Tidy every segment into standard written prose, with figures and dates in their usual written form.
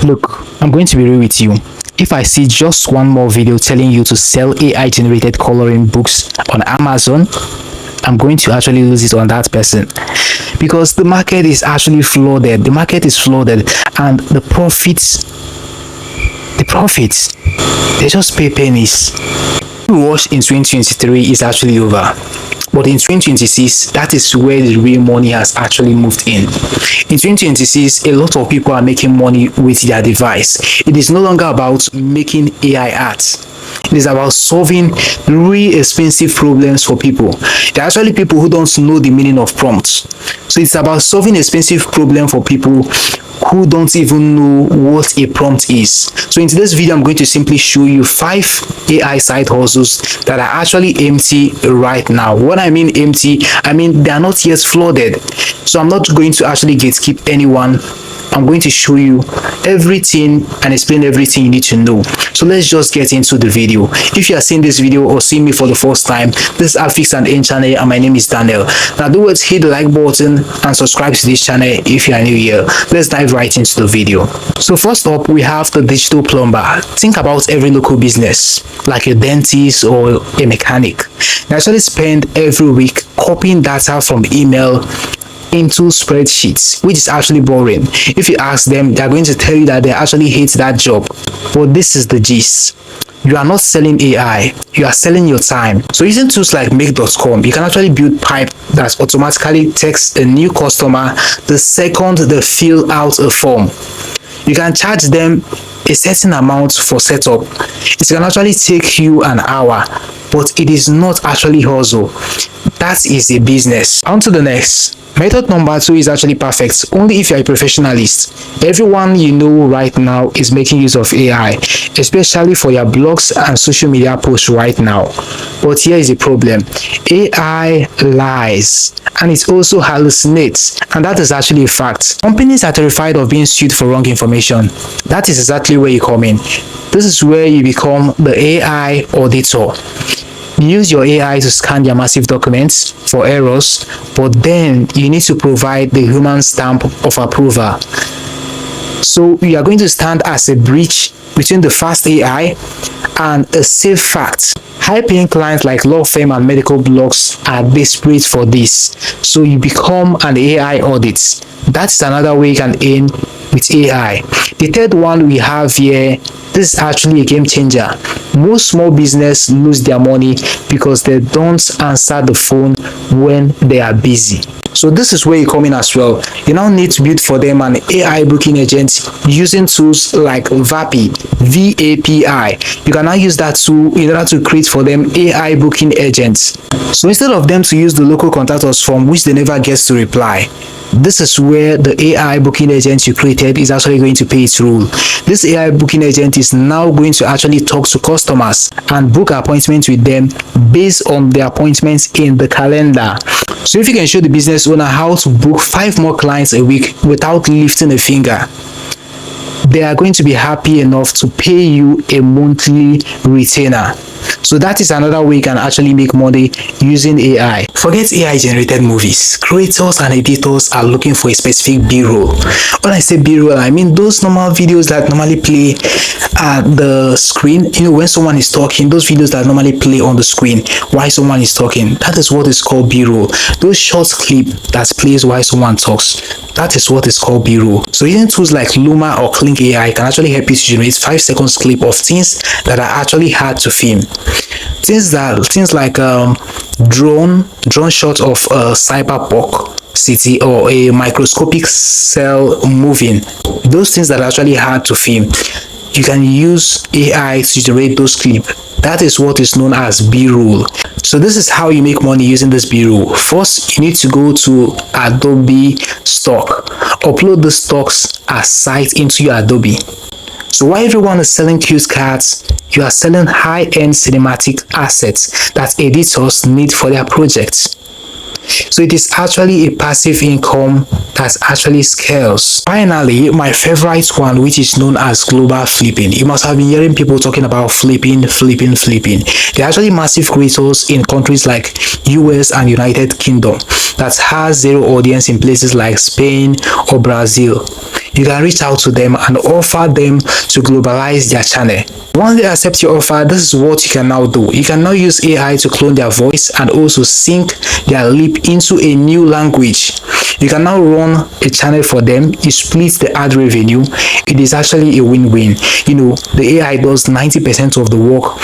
Look, I'm going to be real with you. If I see just one more video telling you to sell AI generated coloring books on Amazon, I'm going to actually lose it on that person, because the market is actually flooded. The market is flooded, and the profits, they just pay pennies. What we watched in 2023 is actually over. But in 2026, that is where the real money has actually moved in. In 2026, a lot of people are making money with their device. It is no longer about making AI art. It is about solving really expensive problems for people. There are actually people who don't know the meaning of prompts. So it's about solving expensive problem for people who don't even know what a prompt is. So in today's video, I'm going to simply show you 5 AI side hustles that are actually empty right now. What I mean empty, I mean they are not yet flooded. So I'm not going to actually gatekeep anyone. I'm going to show you everything and explain everything you need to know. So let's just get into the video. If you are seeing this video or seeing me for the first time, this is Affix and End channel, and my name is Daniel. Now do it, hit the like button and subscribe to this channel if you are new here. Let's dive right into the video. So first up, we have the digital plumber. Think about every local business like a dentist or a mechanic. They actually spend every week copying data from email into spreadsheets, which is actually boring. If you ask them, they're going to tell you that they actually hate that job. But this is the gist. You are not selling AI, you are selling your time. So using tools like make.com, you can actually build pipe that automatically takes a new customer the second they fill out a form. You can charge them a certain amount for setup. It can actually take you an hour, but it is not actually hustle. That is a business. On to the next. Method number 2 is actually perfect only if you're a professionalist. Everyone you know right now is making use of AI, especially for their blogs and social media posts right now. But here is the problem. AI lies, and it also hallucinates, and that is actually a fact. Companies are terrified of being sued for wrong information. That is exactly where you come in. This is where you become the AI auditor. Use your AI to scan their massive documents for errors, but then you need to provide the human stamp of approval. So you are going to stand as a bridge between the fast AI and a safe fact. High-paying clients like law firm and medical blogs are desperate for this. So you become an AI audit. That's another way you can earn with AI. The third one we have here, this is actually a game changer. Most small business lose their money because they don't answer the phone when they are busy. So this is where you come in as well. You now need to build for them an AI booking agent using tools like VAPI, V-A-P-I. You can now use that tool in order to create for them AI booking agents. So instead of them to use the local contact us form, which they never get to reply, this is where the AI booking agent you created is actually going to play its role. This AI booking agent is now going to actually talk to customers and book appointments with them based on their appointments in the calendar. So if you can show the business owner how to book 5 more clients a week without lifting a finger, they are going to be happy enough to pay you a monthly retainer. So that is another way you can actually make money using AI. Forget AI generated movies. Creators and editors are looking for a specific B-roll. When I say B-roll, I mean those normal videos that normally play at the screen. You know, when someone is talking, those videos that normally play on the screen while someone is talking, that is what is called B-roll. Those short clip that plays while someone talks, that is what is called B-roll. So using tools like Luma or Clink AI can actually help you to generate 5 seconds clip of things that are actually hard to film. Things like drone shot of a cyberpunk city or a microscopic cell moving. Those things that are actually hard to film, you can use AI to generate those clips. That is what is known as B-roll. So this is how you make money using this B-roll. First, you need to go to Adobe Stock, upload the stocks as site into your Adobe. So while everyone is selling cute cards, you are selling high-end cinematic assets that editors need for their projects. So it is actually a passive income that actually scales. Finally, my favorite one, which is known as global flipping. You must have been hearing people talking about flipping. There are actually massive creators in countries like US and United Kingdom that has zero audience in places like Spain or Brazil. you can reach out to them and offer them to globalize their channel. Once they accept your offer, this is what you can now do. You can now use AI to clone their voice and also sync their lip into a new language. You can now run a channel for them. You split the ad revenue. It is actually a win-win. The AI does 90% of the work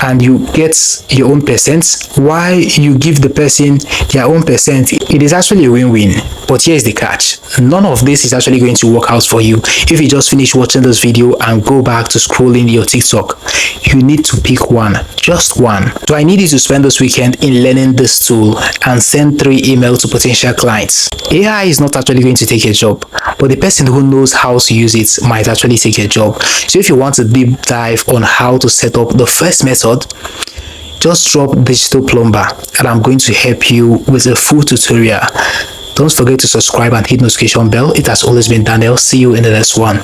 and you get your own percent, while you give the person their own percent. It is actually a win-win. But here's the catch: none of this is actually going to work out for you if you just finish watching this video and go back to scrolling your TikTok. You need to pick one, just one. So I need you to spend this weekend in learning this tool and send 3 emails to potential clients. AI is not actually going to take your job, but the person who knows how to use it might actually take your job. So if you want a deep dive on how to set up the first method, just drop Digital Plumber and I'm going to help you with a full tutorial. Don't forget to subscribe and hit notification bell. It has always been Daniel. See you in the next one.